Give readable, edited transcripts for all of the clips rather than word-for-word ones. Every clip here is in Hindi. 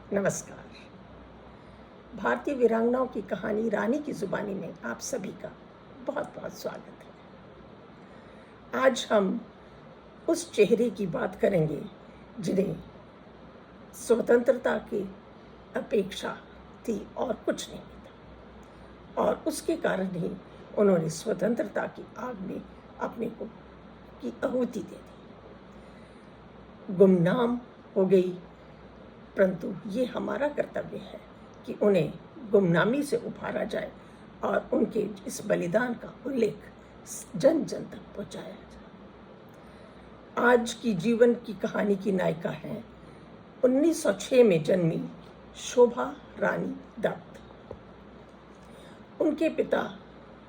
नमस्कार। भारतीय वीरांगनाओं की कहानी रानी की ज़ुबानी में आप सभी का बहुत बहुत स्वागत है। आज हम उस चेहरे की बात करेंगे जिन्हें स्वतंत्रता की अपेक्षा थी और कुछ नहीं था, और उसके कारण ही उन्होंने स्वतंत्रता की आग में अपने को की आहुति दे दी। गुमनाम हो गई, परंतु ये हमारा कर्तव्य है कि उन्हें गुमनामी से उभारा जाए और उनके इस बलिदान का उल्लेख जन जन तक पहुंचाया जाए। आज की जीवन की कहानी की नायिका हैं 1906 में जन्मी शोभा रानी दत्त। उनके पिता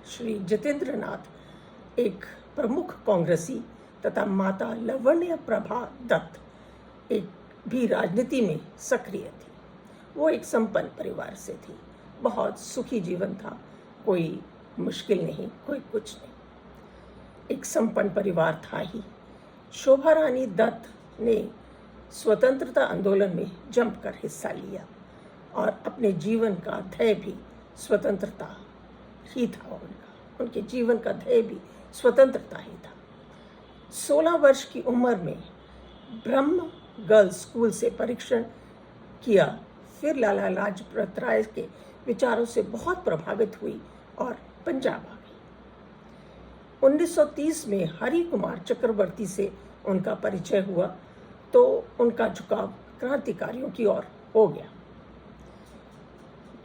श्री जितेंद्र नाथ एक प्रमुख कांग्रेसी तथा माता लावण्य प्रभा दत्त एक भी राजनीति में सक्रिय थी। वो एक संपन्न परिवार से थी, बहुत सुखी जीवन था, कोई मुश्किल नहीं, कोई कुछ नहीं, एक संपन्न परिवार था ही। शोभा रानी दत्त ने स्वतंत्रता आंदोलन में जमकर हिस्सा लिया और अपने जीवन का ध्येय भी स्वतंत्रता ही था। उनके जीवन का ध्येय भी स्वतंत्रता ही था। 16 वर्ष की उम्र में ब्रह्म गर्ल्स स्कूल से परीक्षण किया, फिर लाला लाजपत राय के विचारों से बहुत प्रभावित हुई और पंजाब आ गई। 1930 में हरि कुमार चक्रवर्ती से उनका परिचय हुआ तो उनका झुकाव क्रांतिकारियों की ओर हो गया,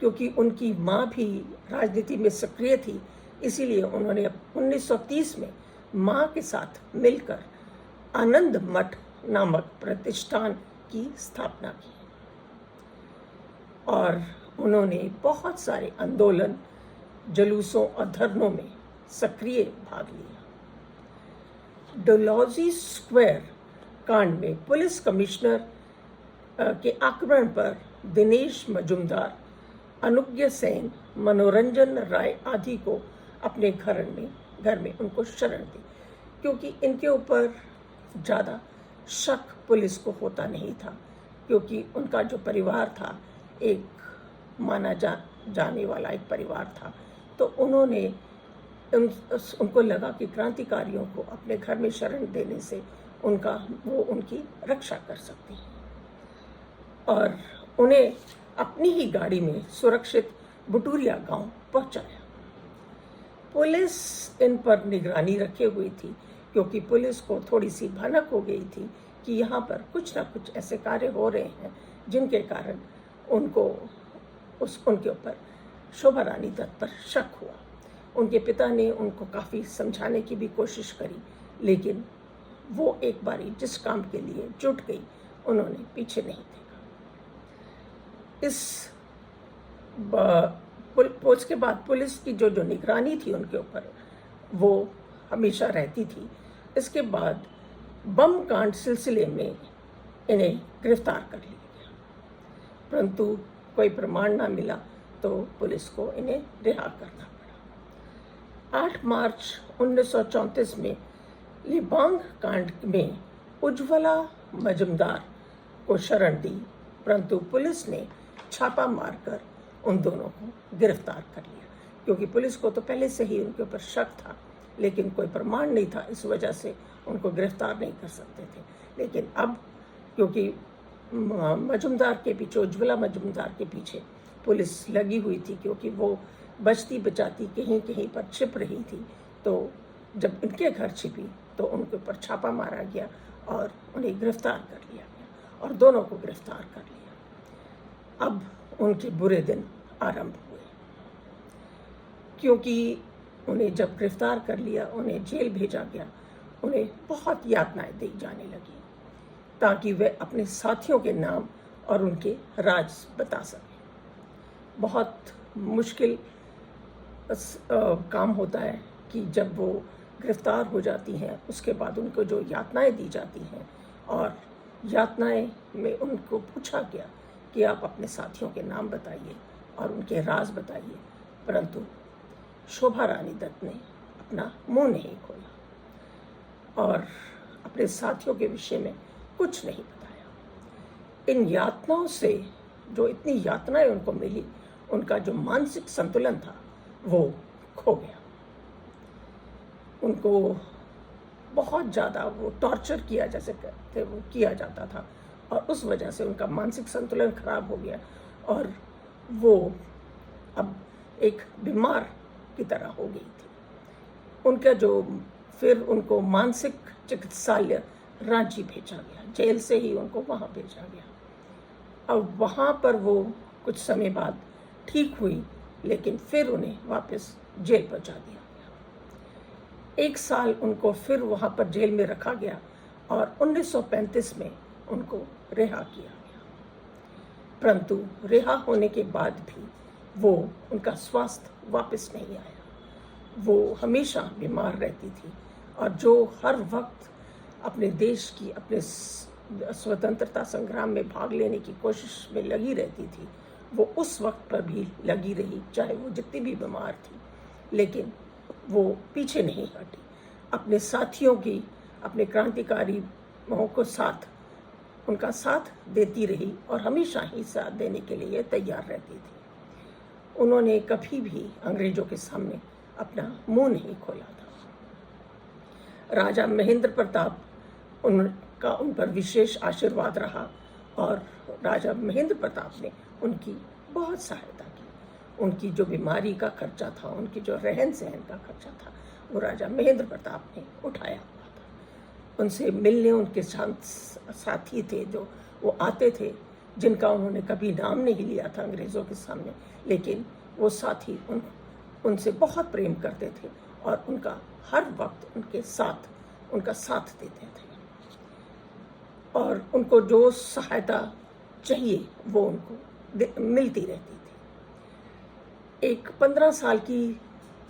क्योंकि उनकी माँ भी राजनीति में सक्रिय थी। इसीलिए उन्होंने 1930 में माँ के साथ मिलकर आनंद मठ नामक प्रतिष्ठान की स्थापना की और उन्होंने बहुत सारे आंदोलन, जुलूसों और धरनों में सक्रिय भाग लिया। डलहौजी स्क्वायर कांड में पुलिस कमिश्नर के आक्रमण पर दिनेश मजुमदार, अनुज्ञा सेन, मनोरंजन राय आदि को अपने घर में उनको शरण दी, क्योंकि इनके ऊपर ज़्यादा शक पुलिस को होता नहीं था, क्योंकि उनका जो परिवार था एक माना जाने वाला एक परिवार था। तो उन्होंने उनको लगा कि क्रांतिकारियों को अपने घर में शरण देने से उनकी रक्षा कर सकती है और उन्हें अपनी ही गाड़ी में सुरक्षित बुटूरिया गांव पहुंचाया। पुलिस इन पर निगरानी रखे हुई थी, क्योंकि पुलिस को थोड़ी सी भनक हो गई थी कि यहाँ पर कुछ ना कुछ ऐसे कार्य हो रहे हैं जिनके कारण उनके ऊपर शोभा रानी दत्त पर शक हुआ। उनके पिता ने उनको काफ़ी समझाने की भी कोशिश करी, लेकिन वो एक बारी जिस काम के लिए जुट गई उन्होंने पीछे नहीं देखा। उसके बाद पुलिस की जो निगरानी थी उनके ऊपर वो हमेशा रहती थी। इसके बाद बम कांड सिलसिले में इन्हें गिरफ्तार कर लिया गया, परंतु कोई प्रमाण ना मिला तो पुलिस को इन्हें रिहा करना पड़ा। 8 मार्च 1934 में लिबांग कांड में उज्ज्वला मजुमदार को शरण दी, परंतु पुलिस ने छापा मारकर उन दोनों को गिरफ्तार कर लिया, क्योंकि पुलिस को तो पहले से ही उनके ऊपर शक था, लेकिन कोई प्रमाण नहीं था, इस वजह से उनको गिरफ्तार नहीं कर सकते थे। लेकिन अब क्योंकि मजुमदार के पीछे, उज्ज्वला मजुमदार के पीछे पुलिस लगी हुई थी, क्योंकि वो बचती बचाती कहीं कहीं पर छिप रही थी, तो जब इनके घर छिपी तो उनके ऊपर छापा मारा गया और उन्हें गिरफ्तार कर लिया गया और दोनों को गिरफ्तार कर लिया। अब उनके बुरे दिन आरंभ हुए, क्योंकि उन्हें जब गिरफ्तार कर लिया, उन्हें जेल भेजा गया, उन्हें बहुत यातनाएं दी जाने लगी ताकि वे अपने साथियों के नाम और उनके राज बता सकें। बहुत मुश्किल काम होता है कि जब वो गिरफ्तार हो जाती हैं, उसके बाद उनको जो यातनाएं दी जाती हैं, और यातनाएं में उनको पूछा गया कि आप अपने साथियों के नाम बताइए और उनके राज बताइए, परंतु शोभा रानी दत्त ने अपना मुंह नहीं खोला और अपने साथियों के विषय में कुछ नहीं बताया। इन यातनाओं से जो इतनी यातनाएं उनको मिली, उनका जो मानसिक संतुलन था वो खो गया। उनको बहुत ज़्यादा वो टॉर्चर किया जैसे कहते वो किया जाता था, और उस वजह से उनका मानसिक संतुलन खराब हो गया और वो अब एक बीमार की तरह हो गई थी। उनका जो फिर उनको मानसिक चिकित्सालय रांची भेजा गया, जेल से ही उनको वहाँ भेजा गया। अब वहाँ पर वो कुछ समय बाद ठीक हुई, लेकिन फिर उन्हें वापस जेल पहुँचा दिया गया। 1 साल उनको फिर वहाँ पर जेल में रखा गया और 1935 में उनको रिहा किया गया। परंतु रिहा होने के बाद भी वो उनका स्वास्थ्य वापस नहीं आया। वो हमेशा बीमार रहती थी और जो हर वक्त अपने देश की, अपने स्वतंत्रता संग्राम में भाग लेने की कोशिश में लगी रहती थी, वो उस वक्त पर भी लगी रही, चाहे वो जितनी भी बीमार थी, लेकिन वो पीछे नहीं हटी। अपने साथियों की, अपने क्रांतिकारी को साथ, उनका साथ देती रही और हमेशा ही साथ देने के लिए तैयार रहती थी। उन्होंने कभी भी अंग्रेजों के सामने अपना मुंह नहीं खोला था। राजा महेंद्र प्रताप उनका उन पर विशेष आशीर्वाद रहा और राजा महेंद्र प्रताप ने उनकी बहुत सहायता की। उनकी जो बीमारी का खर्चा था, उनकी जो रहन सहन का खर्चा था, वो राजा महेंद्र प्रताप ने उठाया हुआ था। उनसे मिलने उनके साथी थे जो वो आते थे, जिनका उन्होंने कभी नाम नहीं लिया था अंग्रेज़ों के सामने, लेकिन वो साथी उनसे बहुत प्रेम करते थे और उनका हर वक्त उनका साथ देते थे और उनको जो सहायता चाहिए वो उनको मिलती रहती थी। एक 15 साल की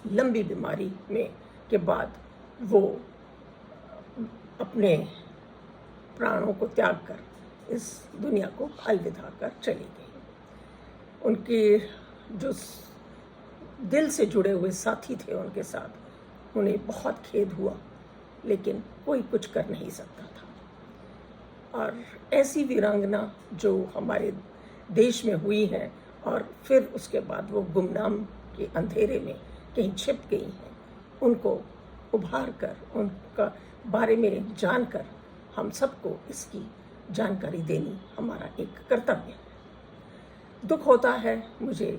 लंबी बीमारी में के बाद वो अपने प्राणों को त्याग कर इस दुनिया को अलविदा कर चली गई। उनके जो दिल से जुड़े हुए साथी थे उनके साथ, उन्हें बहुत खेद हुआ, लेकिन कोई कुछ कर नहीं सकता था। और ऐसी वीरांगना जो हमारे देश में हुई हैं और फिर उसके बाद वो गुमनाम के अंधेरे में कहीं छिप गई हैं, उनको उभार कर, उनका बारे में जानकर हम सबको इसकी जानकारी देनी हमारा एक कर्तव्य है। दुख होता है मुझे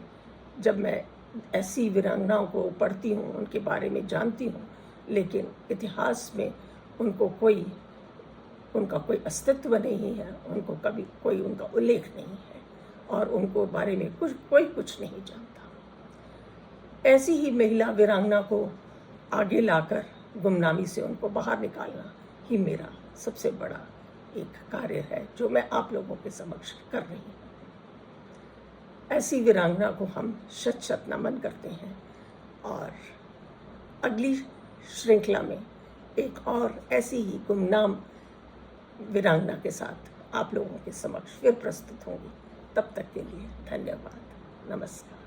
जब मैं ऐसी वीरांगनाओं को पढ़ती हूँ, उनके बारे में जानती हूँ, लेकिन इतिहास में उनका कोई अस्तित्व नहीं है, उनको कभी कोई उनका उल्लेख नहीं है और उनको बारे में कोई कुछ नहीं जानता। ऐसी ही महिला वीरांगना को आगे लाकर गुमनामी से उनको बाहर निकालना ही मेरा सबसे बड़ा एक कार्य है जो मैं आप लोगों के समक्ष कर रही हूँ। ऐसी वीरांगना को हम शत शत नमन करते हैं और अगली श्रृंखला में एक और ऐसी ही गुमनाम वीरांगना के साथ आप लोगों के समक्ष फिर प्रस्तुत होंगी। तब तक के लिए धन्यवाद, नमस्कार।